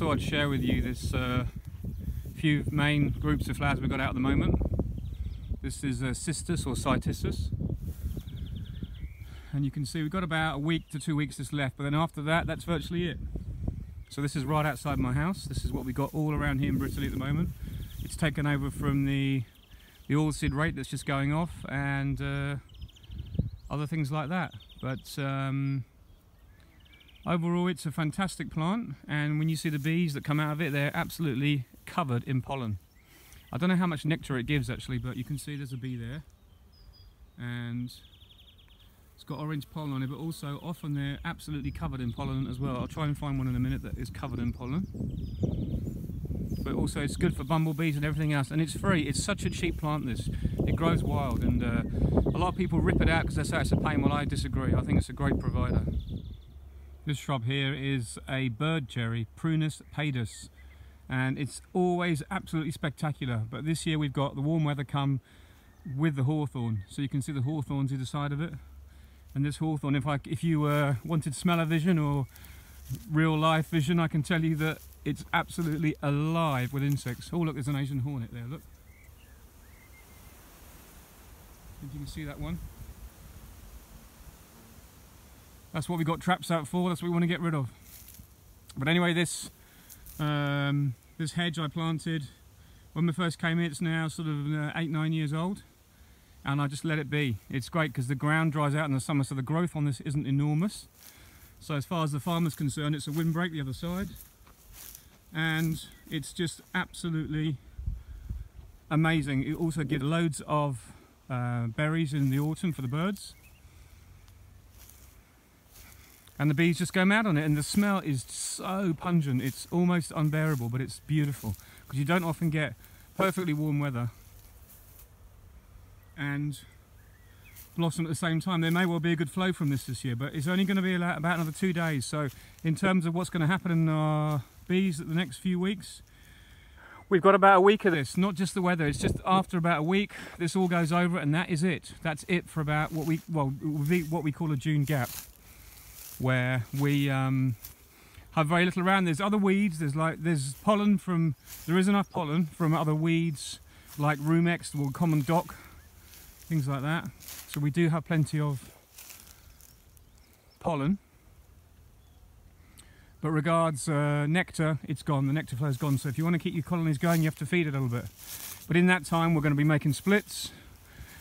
thought I'd share with you this few main groups of flowers we've got out at the moment. This is cistus or cytisus, and you can see we've got about a week to 2 weeks just left, but then after that, that's virtually it. So this is right outside my house. This is what we've got all around here in Brittany at the moment. It's taken over from the oilseed rape that's just going off, and other things like that. But overall, it's a fantastic plant, and when you see the bees that come out of it, they're absolutely covered in pollen. I don't know how much nectar it gives actually, but you can see there's a bee there, and it's got orange pollen on it, but also often they're absolutely covered in pollen as well. I'll try and find one in a minute that is covered in pollen. But also it's good for bumblebees and everything else, and it's free. It's such a cheap plant, this. It grows wild, and a lot of people rip it out because they say it's a pain. Well, I disagree. I think it's a great provider. This shrub here is a bird cherry, Prunus pedis, and it's always absolutely spectacular. But this year we've got the warm weather come with the hawthorn, so you can see the hawthorns either side of it. And this hawthorn, if you wanted smell-o-vision or real life vision, I can tell you that it's absolutely alive with insects. Oh look, there's an Asian hornet there, look. If you can see that one. That's what we got traps out for, that's what we want to get rid of. But anyway, this hedge I planted when we first came in, it's now sort of 8-9 years old. And I just let it be. It's great because the ground dries out in the summer, so the growth on this isn't enormous. So as far as the farmer's concerned, it's a windbreak the other side. And it's just absolutely amazing. It also gives loads of berries in the autumn for the birds. And the bees just go mad on it, and the smell is so pungent, it's almost unbearable, but it's beautiful. Because you don't often get perfectly warm weather and blossom at the same time. There may well be a good flow from this year, but it's only going to be about another 2 days. So in terms of what's going to happen in our bees at the next few weeks, we've got about a week of this. Not just the weather, it's just after about a week this all goes over, and that is it. That's it for about what we call a June gap, where we have very little around. There's other weeds, there's pollen from, there is enough pollen from other weeds like rumex or common dock, things like that. So we do have plenty of pollen. But regards nectar, it's gone. The nectar flow is gone. So if you want to keep your colonies going, you have to feed it a little bit. But in that time, we're going to be making splits.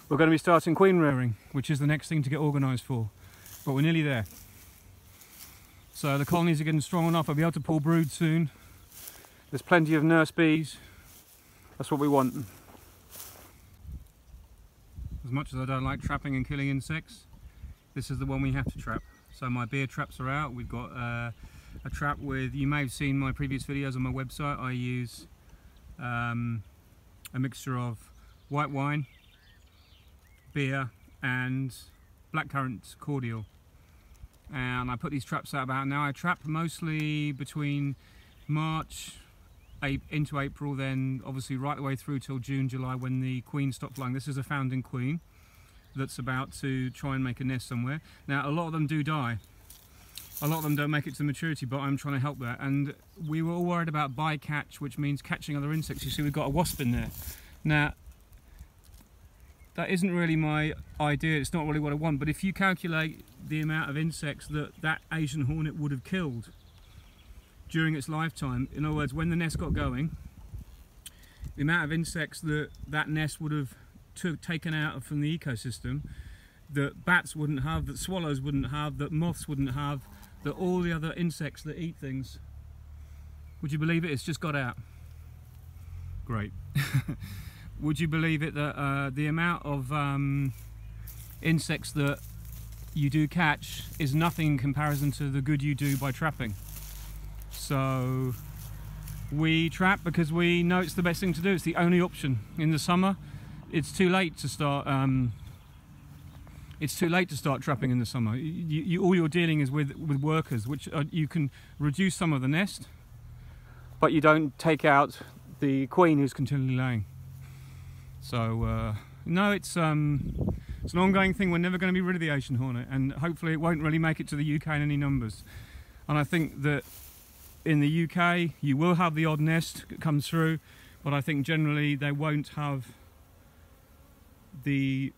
We're going to be starting queen rearing, which is the next thing to get organised for. But we're nearly there. So the colonies are getting strong enough. I'll be able to pull brood soon. There's plenty of nurse bees. That's what we want. As much as I don't like trapping and killing insects, this is the one we have to trap. So my beer traps are out. We've got a trap with, you may have seen my previous videos on my website. I use a mixture of white wine, beer and blackcurrant cordial. And I put these traps out about now. I trap mostly between March into April, then obviously right the way through till June, July, when the queens stop flying. This is a founding queen that's about to try and make a nest somewhere. Now a lot of them do die. A lot of them don't make it to maturity, but I'm trying to help that. And we were all worried about bycatch, which means catching other insects. You see we've got a wasp in there. Now that isn't really my idea, it's not really what I want, but if you calculate the amount of insects that Asian hornet would have killed during its lifetime, in other words, when the nest got going, the amount of insects that nest would have taken out from the ecosystem, that bats wouldn't have, that swallows wouldn't have, that moths wouldn't have, that all the other insects that eat things, would you believe it? It's just got out. Great. Would you believe it that the amount of insects that you do catch is nothing in comparison to the good you do by trapping? So we trap because we know it's the best thing to do. It's the only option. In the summer, it's too late to start. It's too late to start trapping in the summer. All you're dealing is with workers, which you can reduce some of the nest, but you don't take out the queen who's continually laying. So no, it's an ongoing thing. We're never going to be rid of the Asian hornet, and hopefully it won't really make it to the UK in any numbers. And I think that in the UK you will have the odd nest that comes through, but I think generally they won't have the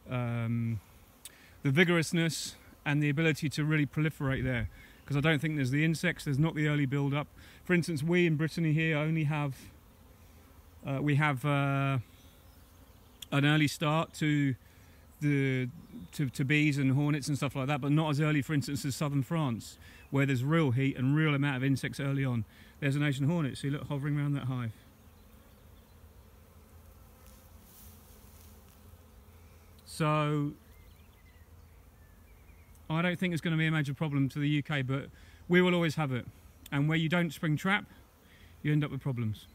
vigorousness and the ability to really proliferate there, because I don't think there's the insects, there's not the early build up. For instance, we in Brittany here only have an early start to bees and hornets and stuff like that, but not as early, for instance, as southern France, where there's real heat and real amount of insects early on. There's an Asian hornet, see, look, hovering around that hive. So I don't think it's going to be a major problem to the UK, but we will always have it. And where you don't spring trap, you end up with problems.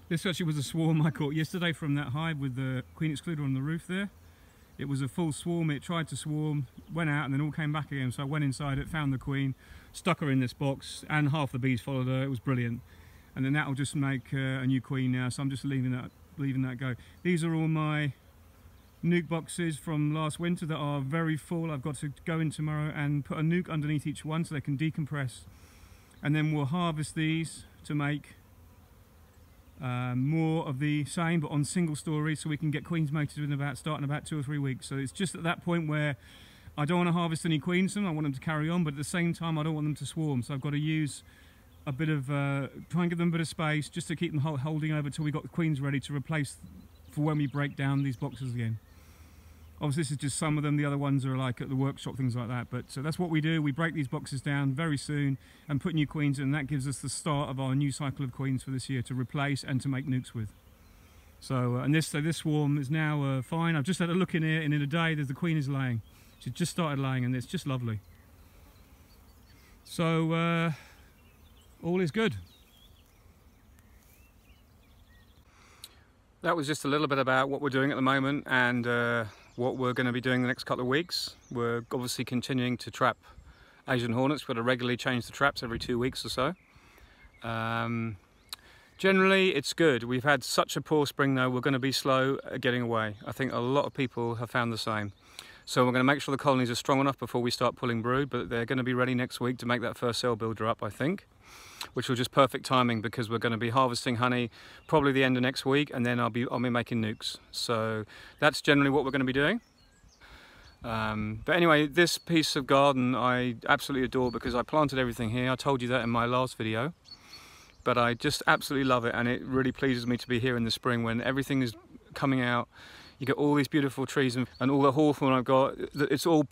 This actually was a swarm I caught yesterday from that hive with the queen excluder on the roof there. It was a full swarm. It tried to swarm, went out, and then all came back again. So I went inside it, found the queen, stuck her in this box, and half the bees followed her. It was brilliant. And then that will just make a new queen now. So I'm just leaving that go. These are all my nuke boxes from last winter that are very full. I've got to go in tomorrow and put a nuke underneath each one so they can decompress. And then we'll harvest these to make more of the same, but on single stories, so we can get queens mated within starting about 2 or 3 weeks. So it's just at that point where I don't want to harvest any queens from them. I want them to carry on, but at the same time I don't want them to swarm, so I've got to use a bit of try and give them a bit of space just to keep them holding over till we got the queens ready to replace for when we break down these boxes again. Obviously this is just some of them, the other ones are like at the workshop, things like that, but so that's what we do. We break these boxes down very soon and put new queens in, and that gives us the start of our new cycle of queens for this year to replace and to make nukes with. So this swarm is now fine. I've just had a look in here, and in a day the queen is laying. She's just started laying, and it's just lovely. So all is good. That was just a little bit about what we're doing at the moment and what we're going to be doing the next couple of weeks. We're obviously continuing to trap Asian hornets. We're going to regularly change the traps every 2 weeks or so. Generally it's good. We've had such a poor spring though, we're going to be slow at getting away. I think a lot of people have found the same. So we're going to make sure the colonies are strong enough before we start pulling brood, but they're going to be ready next week to make that first cell builder up, I think, which will just perfect timing because we're going to be harvesting honey probably the end of next week, and then I'll be making nukes. So that's generally what we're going to be doing. But anyway, this piece of garden I absolutely adore because I planted everything here. I told you that in my last video, but I just absolutely love it, and it really pleases me to be here in the spring when everything is coming out. You get all these beautiful trees and all the hawthorn I've got. It's all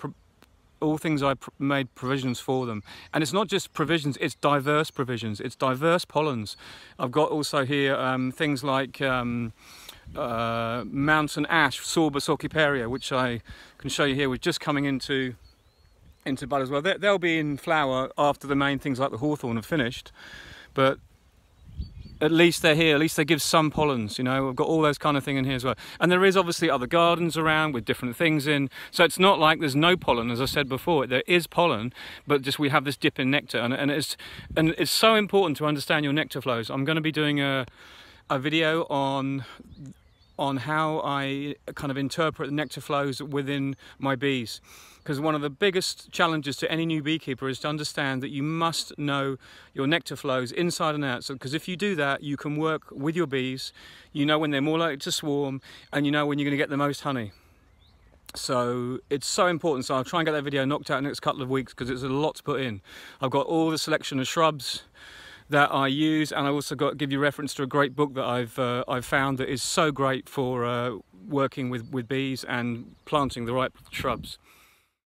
things I made provisions for them, and it's not just provisions, it's diverse provisions, it's diverse pollens. I've got also here things like mountain ash, Sorbus orchiperia, which I can show you here, which just coming into bud as well. They'll be in flower after the main things like the hawthorn have finished, but at least they're here, at least they give some pollens, you know. I've got all those kind of thing in here as well. And there is obviously other gardens around with different things in, so it's not like there's no pollen. As I said before, there is pollen, but just we have this dip in nectar, and it's so important to understand your nectar flows. I'm going to be doing a video on how I kind of interpret the nectar flows within my bees. Because one of the biggest challenges to any new beekeeper is to understand that you must know your nectar flows inside and out. So, because if you do that, you can work with your bees, you know when they're more likely to swarm, and you know when you're going to get the most honey. So it's so important. So I'll try and get that video knocked out in the next couple of weeks because it's a lot to put in. I've got all the selection of shrubs that I use, and I also got to give you reference to a great book that I've found that is so great for working with bees and planting the right shrubs.